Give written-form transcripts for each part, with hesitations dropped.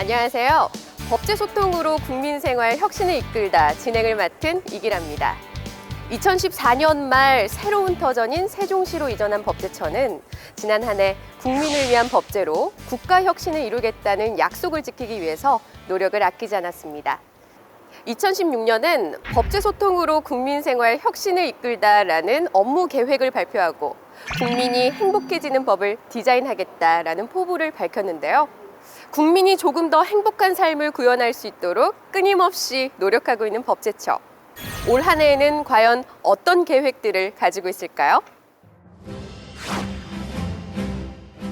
안녕하세요. 법제 소통으로 국민 생활 혁신을 이끌다 진행을 맡은 이기라입니다. 2014년 말 새로운 터전인 세종시로 이전한 법제처는 지난 한 해 국민을 위한 법제로 국가 혁신을 이루겠다는 약속을 지키기 위해서 노력을 아끼지 않았습니다. 2016년은 법제 소통으로 국민 생활 혁신을 이끌다라는 업무 계획을 발표하고 국민이 행복해지는 법을 디자인하겠다라는 포부를 밝혔는데요. 국민이 조금 더 행복한 삶을 구현할 수 있도록 끊임없이 노력하고 있는 법제처. 올 한 해에는 과연 어떤 계획들을 가지고 있을까요?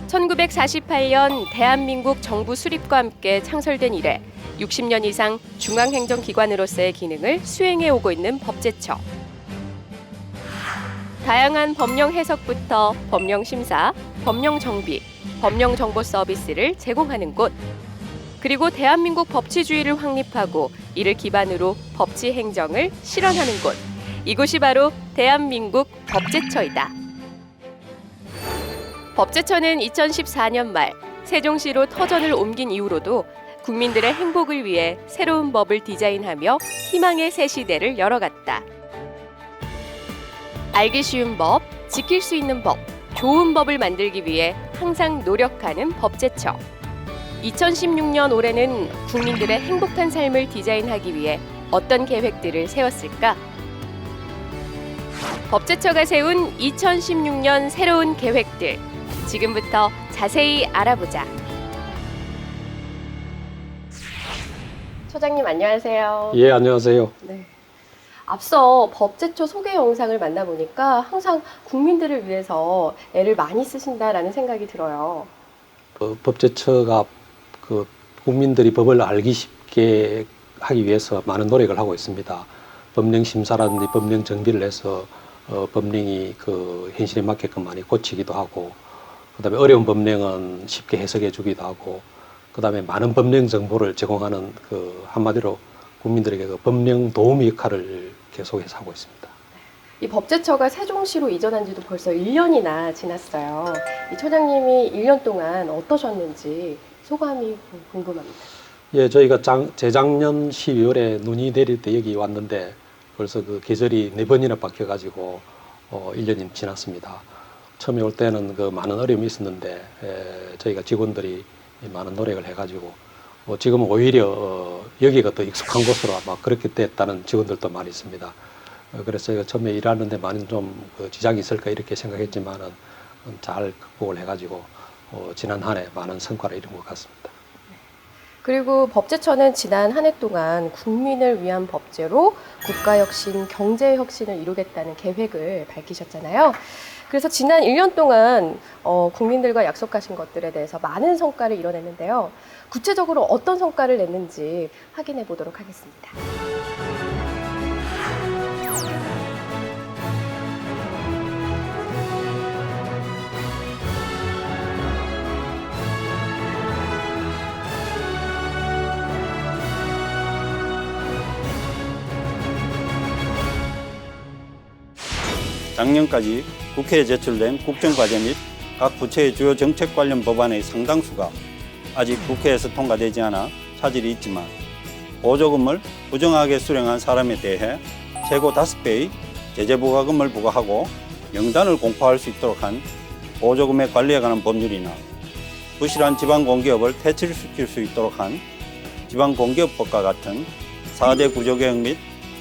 1948년 대한민국 정부 수립과 함께 창설된 이래 60년 이상 중앙행정기관으로서의 기능을 수행해 오고 있는 법제처. 다양한 법령 해석부터 법령 심사, 법령 정비, 법령 정보 서비스를 제공하는 곳. 그리고 대한민국 법치주의를 확립하고 이를 기반으로 법치 행정을 실현하는 곳. 이곳이 바로 대한민국 법제처이다. 법제처는 2014년 말 세종시로 터전을 옮긴 이후로도 국민들의 행복을 위해 새로운 법을 디자인하며 희망의 새 시대를 열어갔다. 알기 쉬운 법, 지킬 수 있는 법, 좋은 법을 만들기 위해 항상 노력하는 법제처. 2016년 올해는 국민들의 행복한 삶을 디자인하기 위해 어떤 계획들을 세웠을까? 법제처가 세운 2016년 새로운 계획들. 지금부터 자세히 알아보자. 처장님 안녕하세요. 예, 안녕하세요. 네. 앞서 법제처 소개 영상을 만나보니까 항상 국민들을 위해서 애를 많이 쓰신다라는 생각이 들어요. 법제처가 국민들이 법을 알기 쉽게 하기 위해서 많은 노력을 하고 있습니다. 법령 심사라든지 법령 정비를 해서 법령이 현실에 맞게끔 많이 고치기도 하고, 그다음에 어려운 법령은 쉽게 해석해 주기도 하고, 그다음에 많은 법령 정보를 제공하는 한마디로 국민들에게 법령 도우미 역할을 계속해서 하고 있습니다. 이 법제처가 세종시로 이전한 지도 벌써 1년이나 지났어요. 이 처장님이 1년 동안 어떠셨는지 소감이 궁금합니다. 예, 저희가 재작년 12월에 눈이 내릴 때 여기 왔는데 벌써 계절이 4번이나 바뀌어가지고 1년이 지났습니다. 처음에 올 때는 많은 어려움이 있었는데 저희가 직원들이 많은 노력을 해가지고 지금은 오히려 여기가 더 익숙한 곳으로 아마 그렇게 됐다는 직원들도 많이 있습니다. 그래서 저희가 처음에 일하는데 많은 좀 지장이 있을까 이렇게 생각했지만은 잘 극복을 해가지고 지난 한 해 많은 성과를 이룬 것 같습니다. 그리고 법제처는 지난 한 해 동안 국민을 위한 법제로 국가혁신, 경제혁신을 이루겠다는 계획을 밝히셨잖아요. 그래서 지난 1년 동안 국민들과 약속하신 것들에 대해서 많은 성과를 이뤄냈는데요. 구체적으로 어떤 성과를 냈는지 확인해 보도록 하겠습니다. 작년까지 국회에 제출된 국정과제 및 각 부처의 주요 정책 관련 법안의 상당수가 아직 국회에서 통과되지 않아 차질이 있지만 보조금을 부정하게 수령한 사람에 대해 최고 5배의 제재부과금을 부과하고 명단을 공포할 수 있도록 한 보조금의 관리에 관한 법률이나 부실한 지방공기업을 퇴출시킬 수 있도록 한 지방공기업법과 같은 4대 구조개혁 및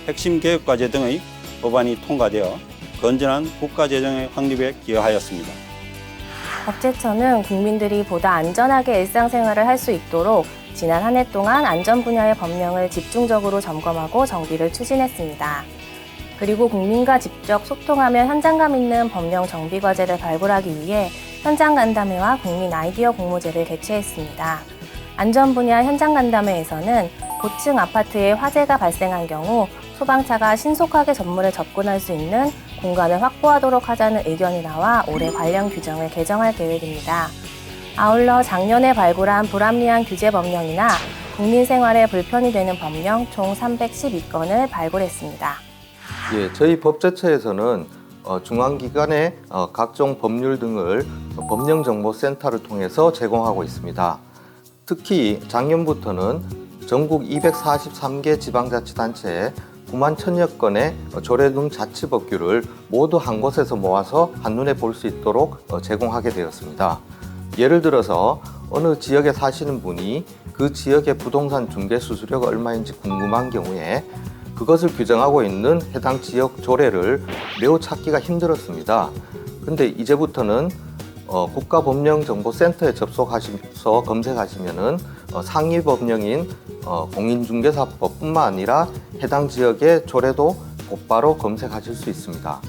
핵심 개혁과제 등의 법안이 통과되어 건전한 국가재정의 확립에 기여하였습니다. 법제처는 국민들이 보다 안전하게 일상생활을 할 수 있도록 지난 한 해 동안 안전 분야의 법령을 집중적으로 점검하고 정비를 추진했습니다. 그리고 국민과 직접 소통하며 현장감 있는 법령 정비 과제를 발굴하기 위해 현장 간담회와 국민 아이디어 공모제를 개최했습니다. 안전 분야 현장 간담회에서는 고층 아파트에 화재가 발생한 경우 소방차가 신속하게 전문에 접근할 수 있는 공간을 확보하도록 하자는 의견이 나와 올해 관련 규정을 개정할 계획입니다. 아울러 작년에 발굴한 불합리한 규제 법령이나 국민 생활에 불편이 되는 법령 총 312건을 발굴했습니다. 예, 저희 법제처에서는 중앙기관의 각종 법률 등을 법령정보센터를 통해서 제공하고 있습니다. 특히 작년부터는 전국 243개 지방자치단체에 9만 1,000여 건의 조례 등 자치법규를 모두 한 곳에서 모아서 한눈에 볼 수 있도록 제공하게 되었습니다. 예를 들어서 어느 지역에 사시는 분이 그 지역의 부동산 중개 수수료가 얼마인지 궁금한 경우에 그것을 규정하고 있는 해당 지역 조례를 매우 찾기가 힘들었습니다. 근데 이제부터는 국가법령정보센터에 접속하셔서 검색하시면은 상위 법령인 공인중개사법뿐만 아니라 해당 지역의 조례도 곧바로 검색하실 수 있습니다.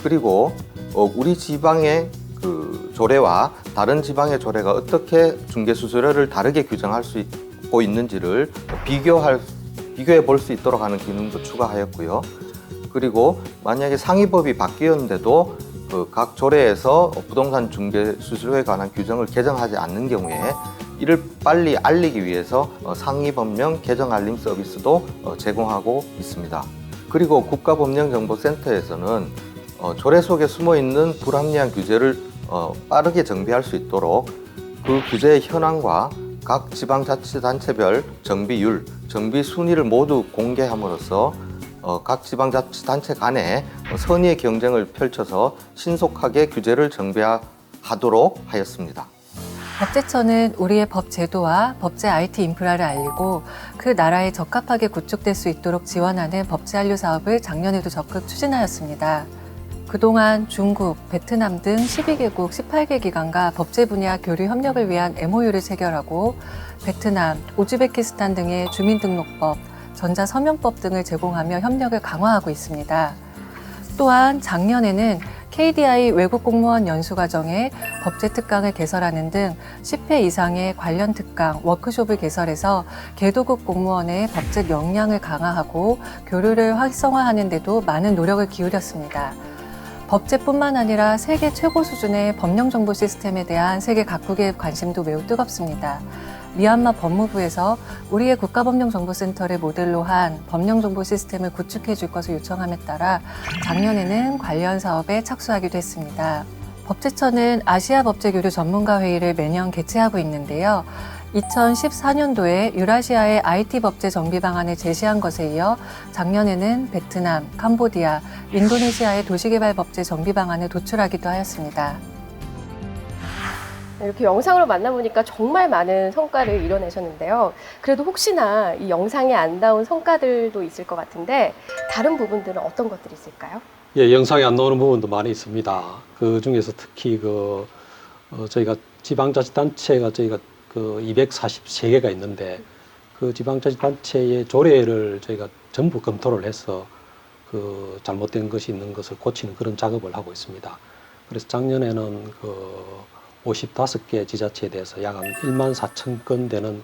그리고 우리 지방의 그 조례와 다른 지방의 조례가 어떻게 중개수수료를 다르게 규정할 수 있고 있는지를 비교해 볼 수 있도록 하는 기능도 추가하였고요. 그리고 만약에 상위법이 바뀌었는데도 각 조례에서 부동산 중개 수수료에 관한 규정을 개정하지 않는 경우에 이를 빨리 알리기 위해서 상위법령 개정 알림 서비스도 제공하고 있습니다. 그리고 국가법령정보센터에서는 조례 속에 숨어 있는 불합리한 규제를 빠르게 정비할 수 있도록 그 규제의 현황과 각 지방자치단체별 정비율, 정비 순위를 모두 공개함으로써 각 지방자치단체 간에 선의의 경쟁을 펼쳐서 신속하게 규제를 정비하도록 하였습니다. 법제처는 우리의 법 제도와 법제 IT 인프라를 알리고 그 나라에 적합하게 구축될 수 있도록 지원하는 법제 한류 사업을 작년에도 적극 추진하였습니다. 그동안 중국, 베트남 등 12개국 18개 기관과 법제 분야 교류 협력을 위한 MOU를 체결하고 베트남, 우즈베키스탄 등의 주민등록법, 전자서명법 등을 제공하며 협력을 강화하고 있습니다. 또한 작년에는 KDI 외국 공무원 연수과정에 법제 특강을 개설하는 등 10회 이상의 관련 특강, 워크숍을 개설해서 개도국 공무원의 법제 역량을 강화하고 교류를 활성화하는 데도 많은 노력을 기울였습니다. 법제뿐만 아니라 세계 최고 수준의 법령정보 시스템에 대한 세계 각국의 관심도 매우 뜨겁습니다. 미얀마 법무부에서 우리의 국가법령정보센터를 모델로 한 법령정보 시스템을 구축해 줄 것을 요청함에 따라 작년에는 관련 사업에 착수하기도 했습니다. 법제처는 아시아 법제교류 전문가 회의를 매년 개최하고 있는데요. 2014년도에 유라시아의 IT 법제 정비 방안을 제시한 것에 이어 작년에는 베트남, 캄보디아, 인도네시아의 도시개발 법제 정비 방안을 도출하기도 하였습니다. 이렇게 영상으로 만나보니까 정말 많은 성과를 이뤄내셨는데요. 그래도 혹시나 이 영상에 안 나온 성과들도 있을 것 같은데 다른 부분들은 어떤 것들이 있을까요? 예, 영상에 안 나오는 부분도 많이 있습니다. 그 중에서 특히 저희가 지방자치단체가 저희가 243개가 있는데 그 지방자치단체의 조례를 저희가 전부 검토를 해서 잘못된 것이 있는 것을 고치는 그런 작업을 하고 있습니다. 그래서 작년에는 55개 지자체에 대해서 약 1만 4천 건 되는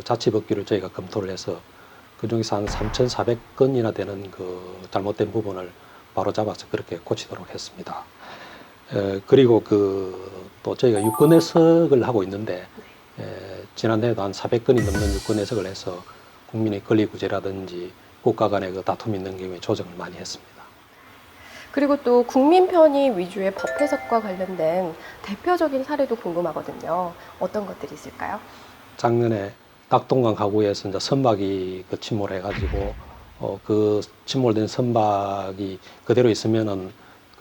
자치법규를 저희가 검토를 해서 그 중에서 한 3,400건이나 되는 잘못된 부분을 바로잡아서 그렇게 고치도록 했습니다. 그리고 또 저희가 유권 해석을 하고 있는데 지난해에도 한 400건이 넘는 유권 해석을 해서 국민의 권리구제라든지 국가 간의 다툼이 있는 경우에 조정을 많이 했습니다. 그리고 또 국민 편의 위주의 법 해석과 관련된 대표적인 사례도 궁금하거든요. 어떤 것들이 있을까요? 작년에 낙동강 가구에서 이제 선박이 침몰해가지고 그 침몰된 선박이 그대로 있으면은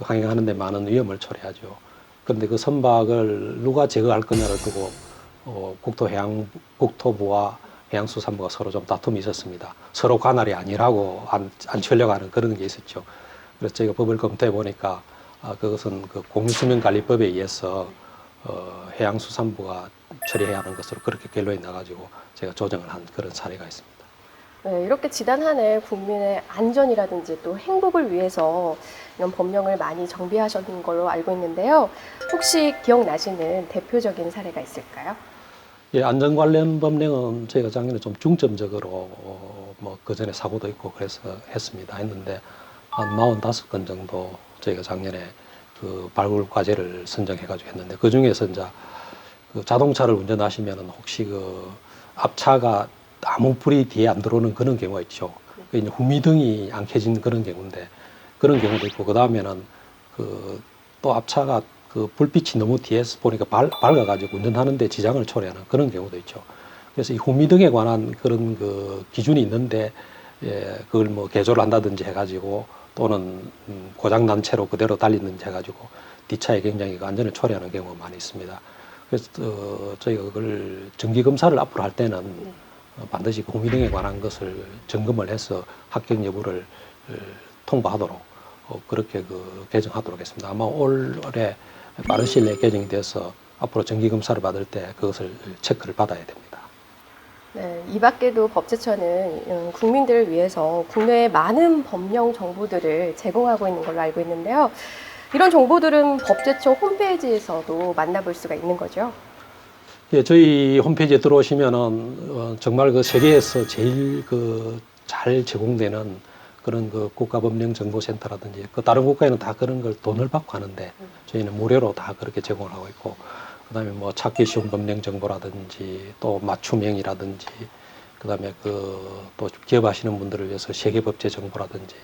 항행하는데 많은 위험을 초래하죠. 그런데 그 선박을 누가 제거할 거냐를 두고 국토부와 해양수산부가 서로 좀 다툼이 있었습니다. 서로 관할이 아니라고 안 치려고 하는 그런 게 있었죠. 그래서 저희가 법을 검토해 보니까 그것은 공유수면관리법에 의해서 해양수산부가 처리해야 하는 것으로 그렇게 결론이 나가지고 제가 조정을 한 그런 사례가 있습니다. 네, 이렇게 지난 한 해 국민의 안전이라든지 또 행복을 위해서 이런 법령을 많이 정비하셨는 걸로 알고 있는데요. 혹시 기억나시는 대표적인 사례가 있을까요? 예, 안전 관련 법령은 저희가 작년에 좀 중점적으로 그 전에 사고도 있고 그래서 했는데 한 45건 정도 저희가 작년에 발굴 과제를 선정해가지고 했는데 그 중에서 이제 자동차를 운전하시면은 혹시 앞차가 아무 불이 뒤에 안 들어오는 그런 경우가 있죠. 이제 후미등이 안 켜진 그런 경우인데 그런 경우도 있고 그 다음에는 또 앞차가 그 불빛이 너무 뒤에서 보니까 밝아가지고 운전하는데 지장을 초래하는 그런 경우도 있죠. 그래서 이 후미등에 관한 그런 그 기준이 있는데 예, 그걸 뭐 개조를 한다든지 해가지고 또는 고장난 채로 그대로 달리는지 해가지고 뒷차에 굉장히 그 안전을 초래하는 경우가 많이 있습니다. 그래서 저희가 그걸 정기 검사를 앞으로 할 때는 반드시 후미등에 관한 것을 점검을 해서 합격 여부를 통보하도록 그렇게 그 개정하도록 했습니다. 아마 올해 빠른 시일 내에 개정이 돼서 앞으로 정기 검사를 받을 때 그것을 체크를 받아야 됩니다. 네, 이 밖에도 법제처는 국민들을 위해서 국내에 많은 법령 정보들을 제공하고 있는 걸로 알고 있는데요. 이런 정보들은 법제처 홈페이지에서도 만나볼 수가 있는 거죠. 예, 저희 홈페이지에 들어오시면은 정말 그 세계에서 제일 그 잘 제공되는 그런 그 국가법령정보센터라든지 그 다른 국가에는 다 그런 걸 돈을 받고 하는데 저희는 무료로 다 그렇게 제공을 하고 있고 그다음에 뭐 찾기 쉬운 법령 정보라든지 또 맞춤형이라든지 그다음에 그 또 기업하시는 분들을 위해서 세계법제 정보라든지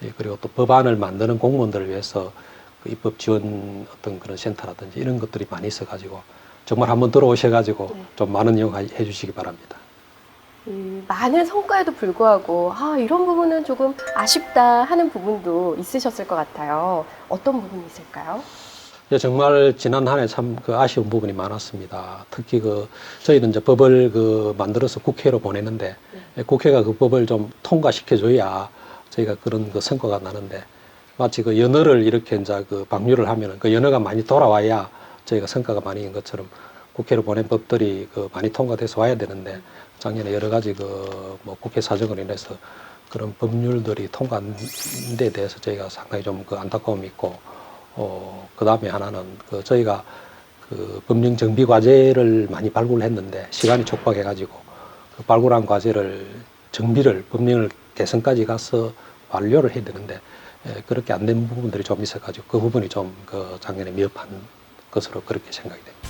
예, 그리고 또 법안을 만드는 공무원들을 위해서 그 입법 지원 어떤 그런 센터라든지 이런 것들이 많이 있어가지고 정말 한번 들어오셔가지고 좀 많은 이용해 주시기 바랍니다. 많은 성과에도 불구하고 이런 부분은 조금 아쉽다 하는 부분도 있으셨을 것 같아요. 어떤 부분이 있을까요? 예, 정말 지난 한 해 참 그 아쉬운 부분이 많았습니다. 특히 그 저희는 이제 법을 그 만들어서 국회로 보내는데 국회가 그 법을 좀 통과시켜줘야 저희가 그런 그 성과가 나는데 마치 그 연어를 이렇게 이제 그 방류를 하면은 그 연어가 많이 돌아와야 저희가 성과가 많이 있는 것처럼 국회로 보낸 법들이 그 많이 통과돼서 와야 되는데 작년에 여러 가지 그 뭐 국회 사정으로 인해서 그런 법률들이 통과한 데 대해서 저희가 상당히 좀 그 안타까움이 있고 그 다음에 하나는 그 저희가 그 법령 정비 과제를 많이 발굴을 했는데 시간이 촉박해가지고 그 발굴한 과제를 정비를 법령을 개선까지 가서 완료를 해야 되는데 그렇게 안 된 부분들이 좀 있어가지고 그 부분이 좀 그 작년에 미흡한 것으로 그렇게 생각이 됩니다.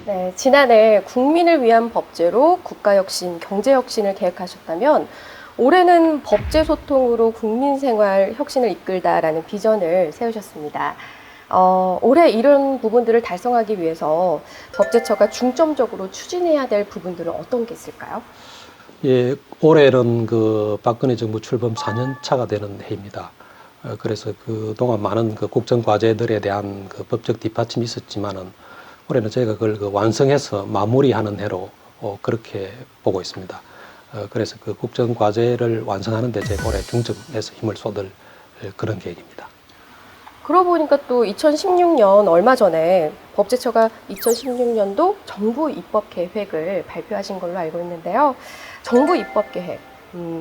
네, 지난해 국민을 위한 법제로 국가혁신, 경제혁신을 계획하셨다면 올해는 법제 소통으로 국민생활 혁신을 이끌다라는 비전을 세우셨습니다. 올해 이런 부분들을 달성하기 위해서 법제처가 중점적으로 추진해야 될 부분들은 어떤 게 있을까요? 예, 올해는 그 박근혜 정부 출범 4년 차가 되는 해입니다. 그래서 그동안 많은 그 국정 과제들에 대한 그 법적 뒷받침이 있었지만은 올해는 저희가 그걸 그 완성해서 마무리하는 해로 그렇게 보고 있습니다. 그래서 그 국정 과제를 완성하는 데 제가 올해 중점에서 힘을 쏟을 그런 계획입니다. 그러고 보니까 또 2016년 얼마 전에 법제처가 2016년도 정부 입법 계획을 발표하신 걸로 알고 있는데요. 정부 입법 계획,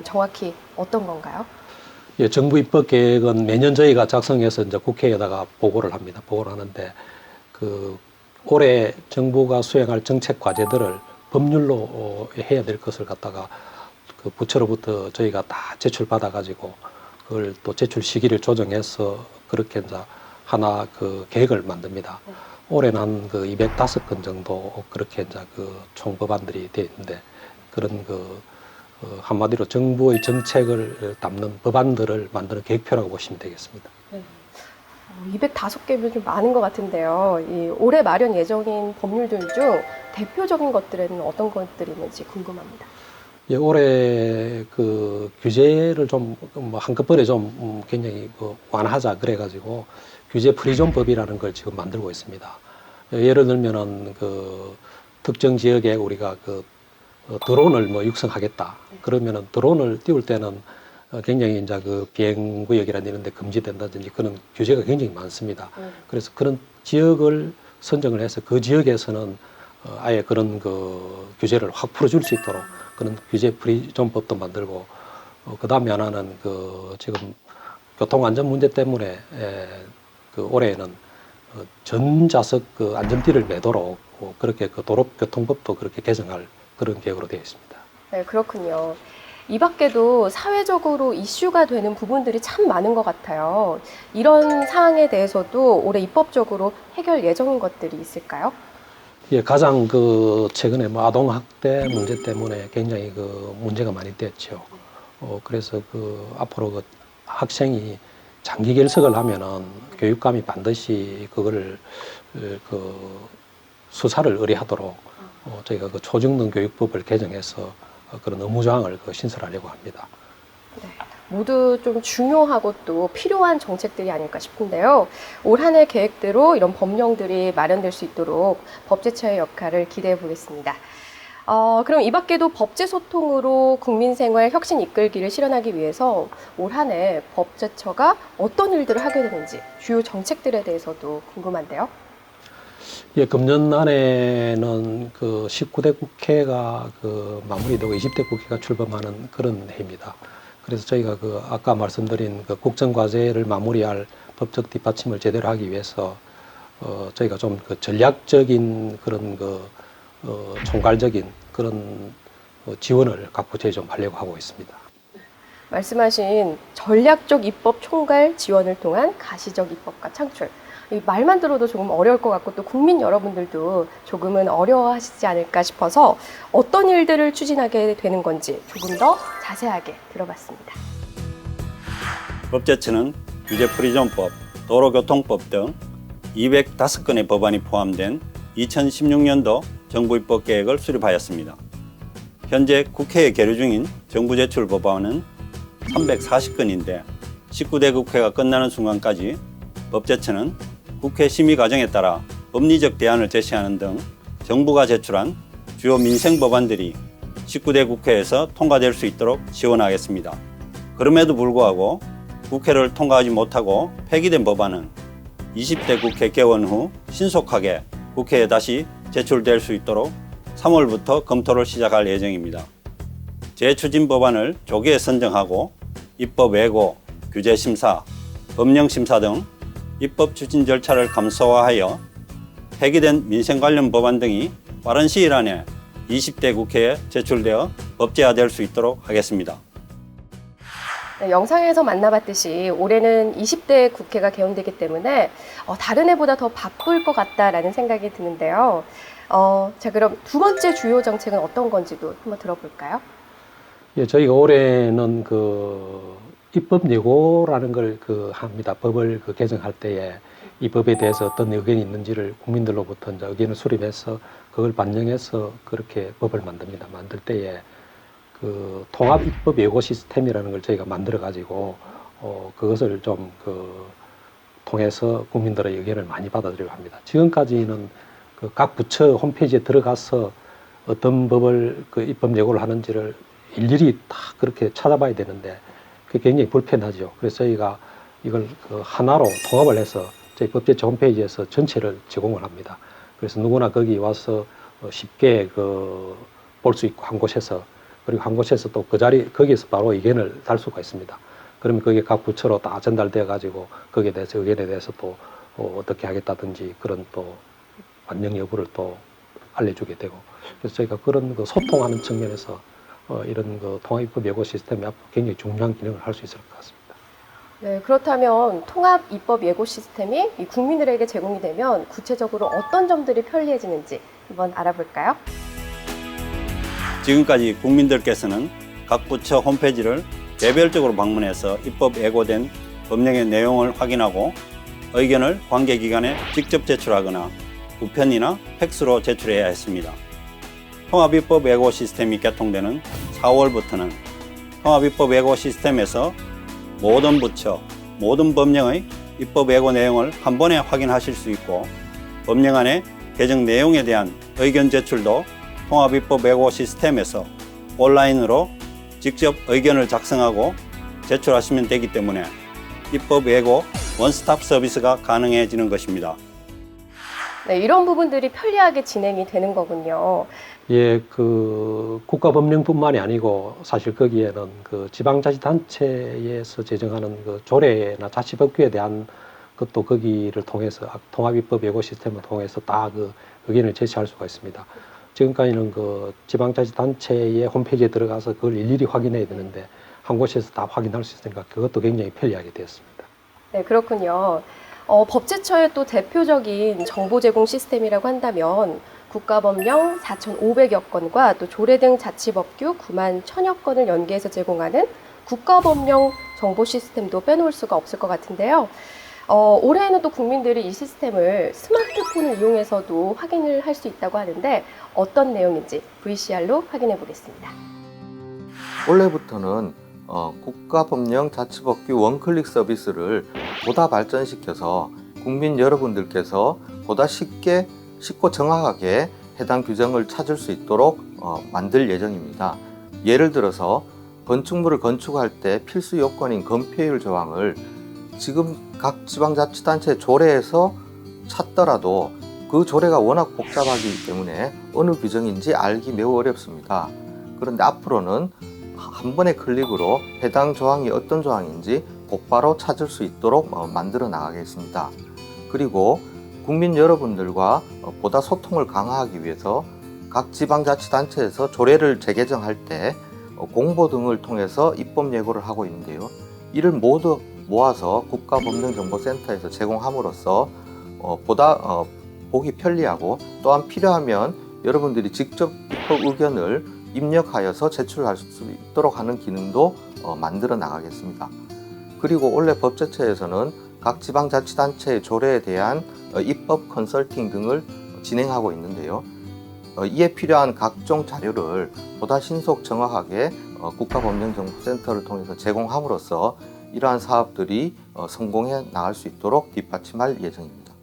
정확히 어떤 건가요? 예, 정부 입법 계획은 매년 저희가 작성해서 이제 국회에다가 보고를 합니다. 보고를 하는데 올해 정부가 수행할 정책 과제들을 법률로 해야 될 것을 갖다가 그 부처로부터 저희가 다 제출받아 가지고 그걸 또 제출 시기를 조정해서 그렇게 이제 하나 그 계획을 만듭니다. 올해는 한 그 205건 정도 그렇게 이제 그 총법안들이 되어 있는데 그런 한마디로 정부의 정책을 담는 법안들을 만드는 계획표라고 보시면 되겠습니다. 205개면 좀 많은 것 같은데요. 올해 마련 예정인 법률들 중 대표적인 것들은 어떤 것들이 있는지 궁금합니다. 예, 올해 그 규제를 좀 한꺼번에 좀 굉장히 완화하자 그래가지고 규제 프리존법이라는 걸 지금 만들고 있습니다. 예를 들면은 그 특정 지역에 우리가 드론을 육성하겠다. 그러면은 드론을 띄울 때는 굉장히 이제 그 비행구역이라는 이런 데 금지된다든지 그런 규제가 굉장히 많습니다. 그래서 그런 지역을 선정을 해서 그 지역에서는 아예 그런 규제를 확 풀어줄 수 있도록 그런 규제 프리존법도 만들고 그 다음에 하나는 지금 교통안전 문제 때문에 올해에는 전좌석 안전띠를 매도록 그렇게 도로교통법도 그렇게 개정할 그런 계획으로 되어 있습니다. 네, 그렇군요. 이 밖에도 사회적으로 이슈가 되는 부분들이 참 많은 것 같아요. 이런 사항에 대해서도 올해 입법적으로 해결 예정인 것들이 있을까요? 예, 가장 최근에 아동 학대 문제 때문에 굉장히 문제가 많이 됐죠. 그래서 앞으로 학생이 장기 결석을 하면은 교육감이 반드시 그거를 수사를 의뢰하도록 저희가 초중등 교육법을 개정해서 그런 의무 조항을 신설하려고 합니다. 모두 좀 중요하고 또 필요한 정책들이 아닐까 싶은데요. 올 한 해 계획대로 이런 법령들이 마련될 수 있도록 법제처의 역할을 기대해 보겠습니다. 그럼 이 밖에도 법제 소통으로 국민 생활 혁신 이끌기를 실현하기 위해서 올 한 해 법제처가 어떤 일들을 하게 되는지 주요 정책들에 대해서도 궁금한데요. 예, 금년 안에는 19대 국회가 마무리되고 20대 국회가 출범하는 그런 해입니다. 그래서 저희가 아까 말씀드린 국정과제를 마무리할 법적 뒷받침을 제대로 하기 위해서 저희가 좀 전략적인 그런 총괄적인 그런 지원을 각 부처에 좀 하려고 하고 있습니다. 말씀하신 전략적 입법 총괄 지원을 통한 가시적 입법과 창출. 이 말만 들어도 조금 어려울 것 같고 또 국민 여러분들도 조금은 어려워하시지 않을까 싶어서 어떤 일들을 추진하게 되는 건지 조금 더 자세하게 들어봤습니다. 법제처는 규제프리존법, 도로교통법 등 205건의 법안이 포함된 2016년도 정부 입법 계획을 수립하였습니다. 현재 국회에 계류 중인 정부 제출 법안은 340건인데 19대 국회가 끝나는 순간까지 법제처는 국회 심의 과정에 따라 법리적 대안을 제시하는 등 정부가 제출한 주요 민생 법안들이 19대 국회에서 통과될 수 있도록 지원하겠습니다. 그럼에도 불구하고 국회를 통과하지 못하고 폐기된 법안은 20대 국회 개원 후 신속하게 국회에 다시 제출될 수 있도록 3월부터 검토를 시작할 예정입니다. 재추진 법안을 조기에 선정하고 입법 예고, 규제 심사, 법령 심사 등 입법 추진 절차를 감소화하여 폐기된 민생 관련 법안 등이 빠른 시일 안에 20대 국회에 제출되어 법제화될 수 있도록 하겠습니다. 네, 영상에서 만나봤듯이 올해는 20대 국회가 개원되기 때문에 다른 해보다 더 바쁠 것 같다라는 생각이 드는데요. 자, 그럼 두 번째 주요 정책은 어떤 건지도 한번 들어볼까요? 예, 저희가 올해는 입법 예고라는 걸 합니다. 법을 개정할 때에 이 법에 대해서 어떤 의견이 있는지를 국민들로부터 이제 의견을 수립해서 그걸 반영해서 그렇게 법을 만듭니다. 만들 때에 통합 입법 예고 시스템이라는 걸 저희가 만들어 가지고 그것을 좀 통해서 국민들의 의견을 많이 받아들이려고 합니다. 지금까지는 각 부처 홈페이지에 들어가서 어떤 법을 입법 예고를 하는지를 일일이 다 그렇게 찾아봐야 되는데 그게 굉장히 불편하죠. 그래서 저희가 이걸 하나로 통합을 해서 저희 법제처 홈페이지에서 전체를 제공을 합니다. 그래서 누구나 거기 와서 쉽게 볼 수 있고 한 곳에서, 그리고 한 곳에서 또 거기에서 바로 의견을 달 수가 있습니다. 그러면 그게 각 부처로 다 전달되어 가지고 거기에 대해서 의견에 대해서 또 어떻게 하겠다든지 그런 또 반영 여부를 또 알려주게 되고, 그래서 저희가 그런 소통하는 측면에서 이런 통합입법 예고 시스템이 앞으로 굉장히 중요한 기능을 할 수 있을 것 같습니다. 네, 그렇다면 통합 입법 예고 시스템이 이 국민들에게 제공이 되면 구체적으로 어떤 점들이 편리해지는지 한번 알아볼까요? 지금까지 국민들께서는 각 부처 홈페이지를 개별적으로 방문해서 입법 예고된 법령의 내용을 확인하고 의견을 관계기관에 직접 제출하거나 우편이나 팩스로 제출해야 했습니다. 통합입법 예고 시스템이 개통되는 4월부터는 통합입법 예고 시스템에서 모든 부처, 모든 법령의 입법 예고 내용을 한 번에 확인하실 수 있고 법령안의 개정 내용에 대한 의견 제출도 통합입법 예고 시스템에서 온라인으로 직접 의견을 작성하고 제출하시면 되기 때문에 입법 예고 원스톱 서비스가 가능해지는 것입니다. 네, 이런 부분들이 편리하게 진행이 되는 거군요. 예, 국가법령뿐만이 아니고 사실 거기에는 지방자치단체에서 제정하는 조례나 자치법규에 대한 것도 거기를 통해서 통합입법 예고 시스템을 통해서 다 의견을 제시할 수가 있습니다. 지금까지는 지방자치단체의 홈페이지에 들어가서 그걸 일일이 확인해야 되는데 한 곳에서 다 확인할 수 있으니까 그것도 굉장히 편리하게 되었습니다. 네, 그렇군요. 법제처의 또 대표적인 정보 제공 시스템이라고 한다면 국가법령 4,500여 건과 또 조례 등 자치법규 9만 1,000여 건을 연계해서 제공하는 국가법령 정보 시스템도 빼놓을 수가 없을 것 같은데요. 올해에는 또 국민들이 이 시스템을 스마트폰을 이용해서도 확인을 할 수 있다고 하는데 어떤 내용인지 VCR로 확인해 보겠습니다. 올해부터는 국가법령 자치법규 원클릭 서비스를 보다 발전시켜서 국민 여러분들께서 보다 쉽고 정확하게 해당 규정을 찾을 수 있도록 만들 예정입니다. 예를 들어서 건축물을 건축할 때 필수 요건인 건폐율 조항을 지금 각 지방자치단체 조례에서 찾더라도 그 조례가 워낙 복잡하기 때문에 어느 규정인지 알기 매우 어렵습니다. 그런데 앞으로는 한 번의 클릭으로 해당 조항이 어떤 조항인지 곧바로 찾을 수 있도록 만들어 나가겠습니다. 그리고 국민 여러분들과 보다 소통을 강화하기 위해서 각 지방자치단체에서 조례를 재개정할 때 공보 등을 통해서 입법 예고를 하고 있는데요. 이를 모두 모아서 국가법령정보센터에서 제공함으로써 보다 보기 편리하고 또한 필요하면 여러분들이 직접 입법 의견을 입력하여서 제출할 수 있도록 하는 기능도 만들어 나가겠습니다. 그리고 올해 법제처에서는 각 지방자치단체의 조례에 대한 입법 컨설팅 등을 진행하고 있는데요. 이에 필요한 각종 자료를 보다 신속 정확하게 국가법령정보센터를 통해서 제공함으로써 이러한 사업들이 성공해 나갈 수 있도록 뒷받침할 예정입니다.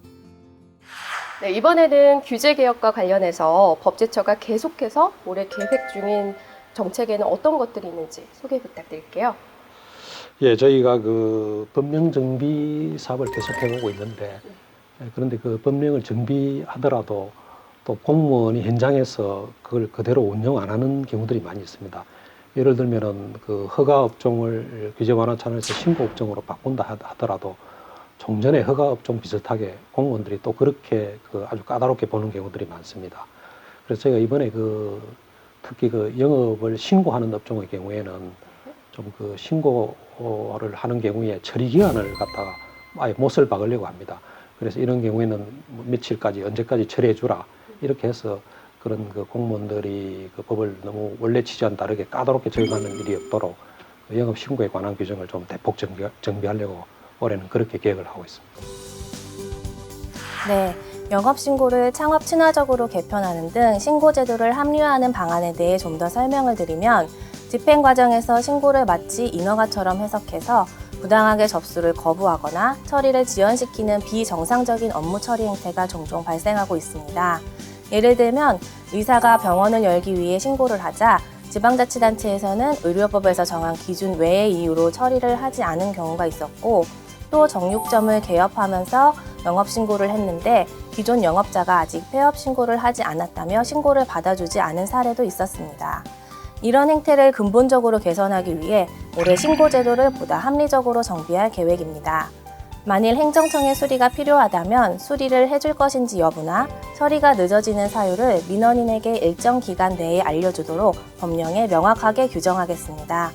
네, 이번에는 규제 개혁과 관련해서 법제처가 계속해서 올해 계획 중인 정책에는 어떤 것들이 있는지 소개 부탁드릴게요. 예, 저희가 그 법령 정비 사업을 계속 해오고 있는데 그런데 그 법령을 정비하더라도 또 공무원이 현장에서 그걸 그대로 운영 안 하는 경우들이 많이 있습니다. 예를 들면은 그 허가 업종을 규제 완화 차원에서 신고 업종으로 바꾼다 하더라도 종전에 허가 업종 비슷하게 공무원들이 또 그렇게 그 아주 까다롭게 보는 경우들이 많습니다. 그래서 저희가 이번에 그 특히 그 영업을 신고하는 업종의 경우에는 좀 그 신고를 하는 경우에 처리 기간을 갖다가 아예 못을 박으려고 합니다. 그래서 이런 경우에는 며칠까지 언제까지 처리해 주라 이렇게 해서 그런 그 공무원들이 그 법을 너무 원래 취지와는 다르게 까다롭게 적용하는 일이 없도록 영업 신고에 관한 규정을 좀 대폭 정비하려고 올해는 그렇게 계획을 하고 있습니다. 네, 영업신고를 창업 친화적으로 개편하는 등 신고 제도를 합리화하는 방안에 대해 좀 더 설명을 드리면 집행 과정에서 신고를 마치 인허가처럼 해석해서 부당하게 접수를 거부하거나 처리를 지연시키는 비정상적인 업무 처리 행태가 종종 발생하고 있습니다. 예를 들면 의사가 병원을 열기 위해 신고를 하자 지방자치단체에서는 의료법에서 정한 기준 외의 이유로 처리를 하지 않은 경우가 있었고 또 정육점을 개업하면서 영업신고를 했는데 기존 영업자가 아직 폐업신고를 하지 않았다며 신고를 받아주지 않은 사례도 있었습니다. 이런 행태를 근본적으로 개선하기 위해 올해 신고제도를 보다 합리적으로 정비할 계획입니다. 만일 행정청의 수리가 필요하다면 수리를 해줄 것인지 여부나 처리가 늦어지는 사유를 민원인에게 일정 기간 내에 알려주도록 법령에 명확하게 규정하겠습니다.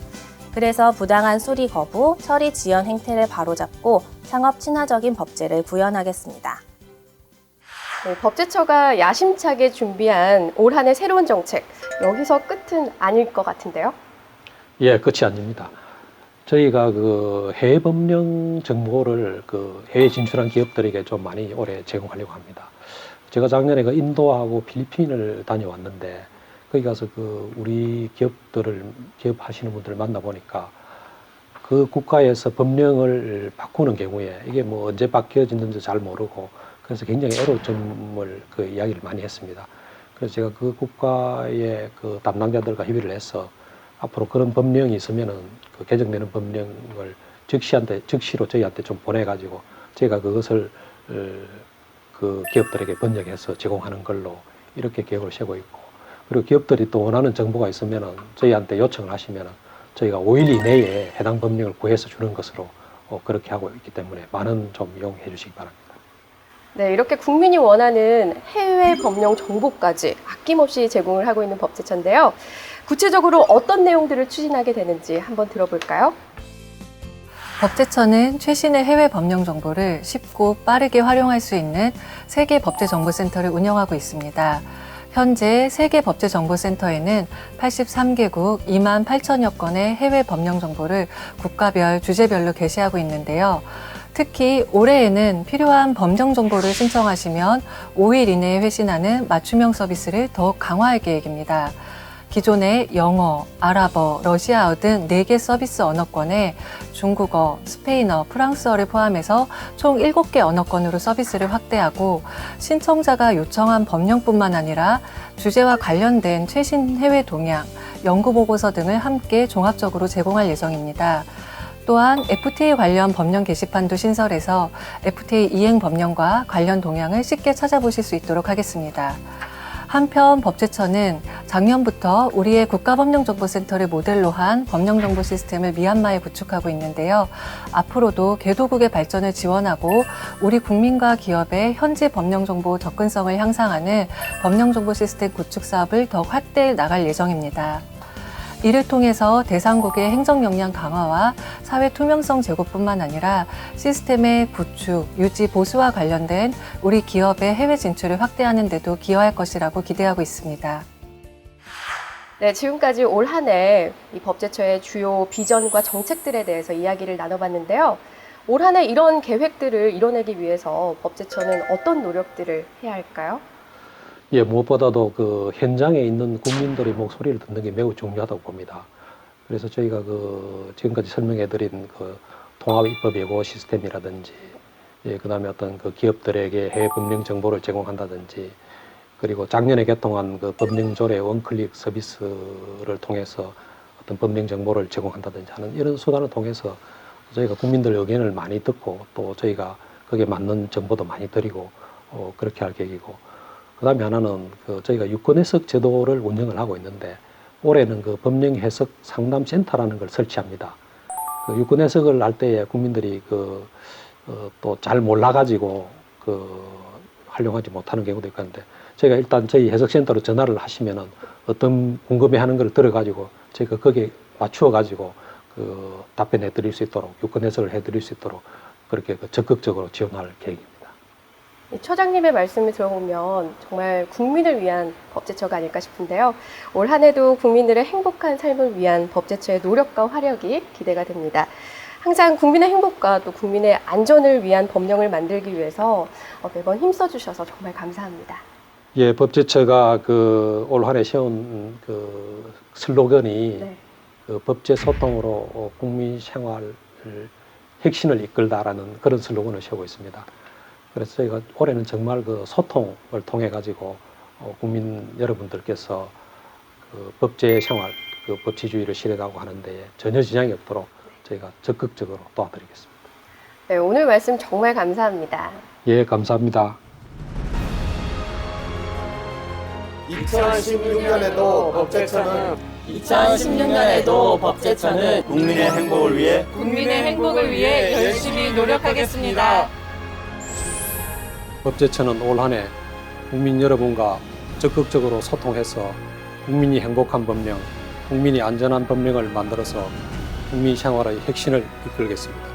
그래서 부당한 수리 거부, 처리 지연 행태를 바로잡고 창업 친화적인 법제를 구현하겠습니다. 네, 법제처가 야심차게 준비한 올 한 해 새로운 정책, 여기서 끝은 아닐 것 같은데요? 예, 끝이 아닙니다. 저희가 그 해외 법령 정보를 그 해외 진출한 기업들에게 좀 많이 올해 제공하려고 합니다. 제가 작년에 그 인도하고 필리핀을 다녀왔는데 거기 가서 그 우리 기업 하시는 분들을 만나보니까 그 국가에서 법령을 바꾸는 경우에 이게 뭐 언제 바뀌어지는지 잘 모르고 그래서 굉장히 애로점을 그 이야기를 많이 했습니다. 그래서 제가 그 국가의 그 담당자들과 협의를 해서 앞으로 그런 법령이 있으면은 그 개정되는 법령을 즉시로 저희한테 좀 보내가지고 저희가 그것을 그 기업들에게 번역해서 제공하는 걸로 이렇게 계획을 세우고 있고 그리고 기업들이 또 원하는 정보가 있으면은 저희한테 요청을 하시면은 저희가 5일 이내에 해당 법령을 구해서 주는 것으로 그렇게 하고 있기 때문에 많은 좀 이용해 주시기 바랍니다. 네, 이렇게 국민이 원하는 해외 법령 정보까지 아낌없이 제공을 하고 있는 법제처인데요. 구체적으로 어떤 내용들을 추진하게 되는지 한번 들어볼까요? 법제처는 최신의 해외 법령 정보를 쉽고 빠르게 활용할 수 있는 세계법제정보센터를 운영하고 있습니다. 현재 세계법제정보센터에는 83개국 2만 8천여 건의 해외 법령 정보를 국가별, 주제별로 게시하고 있는데요. 특히 올해에는 필요한 법령 정보를 신청하시면 5일 이내에 회신하는 맞춤형 서비스를 더욱 강화할 계획입니다. 기존의 영어, 아랍어, 러시아어 등 4개 서비스 언어권에 중국어, 스페인어, 프랑스어를 포함해서 총 7개 언어권으로 서비스를 확대하고 신청자가 요청한 법령뿐만 아니라 주제와 관련된 최신 해외 동향, 연구보고서 등을 함께 종합적으로 제공할 예정입니다. 또한 FTA 관련 법령 게시판도 신설해서 FTA 이행 법령과 관련 동향을 쉽게 찾아보실 수 있도록 하겠습니다. 한편 법제처는 작년부터 우리의 국가법령정보센터를 모델로 한 법령정보 시스템을 미얀마에 구축하고 있는데요. 앞으로도 개도국의 발전을 지원하고 우리 국민과 기업의 현지 법령정보 접근성을 향상하는 법령정보 시스템 구축 사업을 더욱 확대해 나갈 예정입니다. 이를 통해서 대상국의 행정 역량 강화와 사회 투명성 제고뿐만 아니라 시스템의 구축, 유지, 보수와 관련된 우리 기업의 해외 진출을 확대하는 데도 기여할 것이라고 기대하고 있습니다. 네, 지금까지 올 한 해 이 법제처의 주요 비전과 정책들에 대해서 이야기를 나눠봤는데요. 올 한 해 이런 계획들을 이뤄내기 위해서 법제처는 어떤 노력들을 해야 할까요? 예, 무엇보다도 그 현장에 있는 국민들의 목소리를 듣는 게 매우 중요하다고 봅니다. 그래서 저희가 그 지금까지 설명해드린 그 통합 입법 예고 시스템이라든지, 예, 그다음에 어떤 그 기업들에게 해외 법령 정보를 제공한다든지, 그리고 작년에 개통한 그 법령 조례 원클릭 서비스를 통해서 어떤 법령 정보를 제공한다든지 하는 이런 수단을 통해서 저희가 국민들 의견을 많이 듣고 또 저희가 거기에 맞는 정보도 많이 드리고 그렇게 할 계획이고. 그다음에 하나는 그 저희가 유권 해석 제도를 운영을 하고 있는데 올해는 그 법령 해석 상담 센터라는 걸 설치합니다. 그 유권 해석을 할 때에 국민들이 그 또 잘 몰라가지고 그 활용하지 못하는 경우도 있는데 저희가 일단 저희 해석센터로 전화를 하시면은 어떤 궁금해하는 걸 들어가지고 저희가 거기에 맞추어가지고 그 답변해드릴 수 있도록 유권 해석을 해드릴 수 있도록 그렇게 그 적극적으로 지원할 계획입니다. 처장님의 말씀을 들어보면 정말 국민을 위한 법제처가 아닐까 싶은데요. 올 한 해도 국민들의 행복한 삶을 위한 법제처의 노력과 활약이 기대가 됩니다. 항상 국민의 행복과 또 국민의 안전을 위한 법령을 만들기 위해서 매번 힘써주셔서 정말 감사합니다. 예, 법제처가 그 올 한 해 세운 그 슬로건이 네. 그 법제 소통으로 국민 생활을 혁신을 이끌다라는 그런 슬로건을 세우고 있습니다. 그래서 저희가 올해는 정말 그 소통을 통해 가지고 국민 여러분들께서 그 법제 생활, 그 법치주의를 실현하고 하는데 전혀 지장이 없도록 저희가 적극적으로 도와드리겠습니다. 네, 오늘 말씀 정말 감사합니다. 예, 감사합니다. 2016년에도 법제처는 국민의 행복을 위해 열심히 노력하겠습니다. 법제처는 올 한 해 국민 여러분과 적극적으로 소통해서 국민이 행복한 법령, 국민이 안전한 법령을 만들어서 국민 생활의 혁신을 이끌겠습니다.